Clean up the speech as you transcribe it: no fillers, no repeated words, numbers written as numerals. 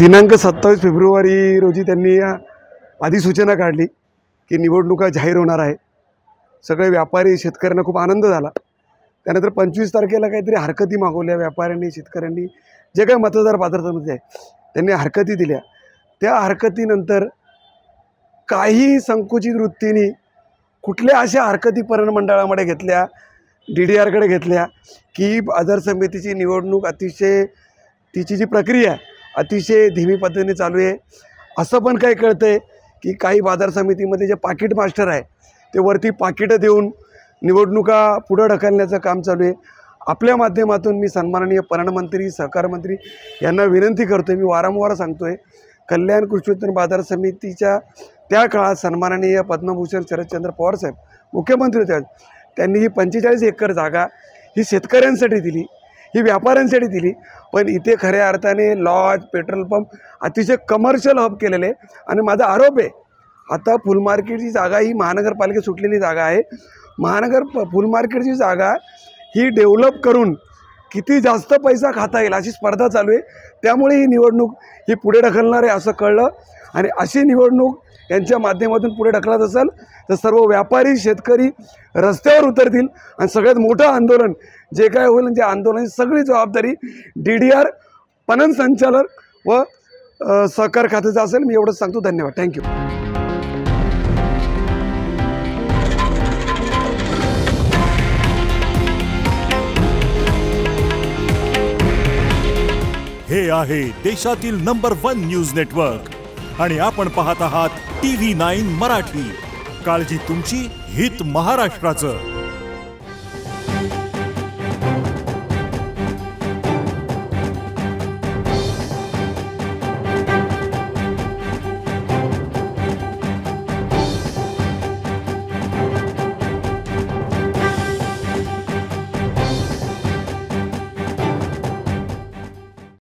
दिनांक 27 फेब्रुवारी रोजी त्यांनी अधिसूचना काढली की निवडणुका जाहीर होणार आहे। सगळे व्यापारी शेतकऱ्यांना खूप आनंद झाला। त्यानंतर 25 तारखेला काहीतरी हरकती मागवल्या व्यापाऱ्यांनी शेतकऱ्यांनी, जे काही मतदार पात्रतेमध्ये आहे त्यांनी हरकती दिल्या। त्या हरकतीनंतर काही संकुचित वृत्तीने कुठल्या अशा हरकती परिमंडळामध्ये घेतल्या, DDRकडे घेतल्या की बाजार समितीची निवडणूक अतिशय तिची जी प्रक्रिया अतिशय धीमी पद्धतीने चालू आहे। असं पण काही कळतंय की काही बाजार समितीमध्ये जे पाकिट मास्टर आहे ते वरती पाकिटं देऊन निवडणुका पुढे ढकलण्याचं काम चालू आहे। आपल्या माध्यमातून मी सन्माननीय पणनमंत्री सहकार मंत्री यांना विनंती करतोय, मी वारंवार सांगतोय, कल्याण कृषी उत्पन्न बाजार समितीच्या त्या काळात सन्माननीय पद्मभूषण शरदचंद्र पवार साहेब मुख्यमंत्री होते, त्यांनी ही 45 एकर जागा ही शेतकऱ्यांसाठी दिली, ही व्यापाऱ्यांसाठी दिली। पण इथे खऱ्या अर्थाने लॉज पेट्रोल पंप अतिशय कमर्शियल हब केलेले। आणि माझा आरोप आहे, आता फुल मार्केटची जागा ही महानगरपालिका सुटलेली जागा आहे। फुल मार्केटची जागा ही डेव्हलप करून किती जास्त पैसा खाता येईल अशी स्पर्धा चालू आहे। त्यामुळे ही निवडणूक ही पुढे ढकलणार आहे असं कळलं। आणि अशी निवडणूक यांच्या माध्यमातून पुढे ढकलत असेल तर सर्व व्यापारी शेतकरी रस्त्यावर उतरतील आणि सगळ्यात मोठं आंदोलन जे काय होईल त्या आंदोलनाची सगळी जबाबदारी DDR पणन संचालक व सहकार खात्याचा असेल। मी एवढंच सांगतो। धन्यवाद। थँक्यू। हे आहे देशातील नंबर 1 न्यूज नेटवर्क आणि आपण पाहत आहात TV9 मराठी। काळजी तुमची, हित महाराष्ट्राचं।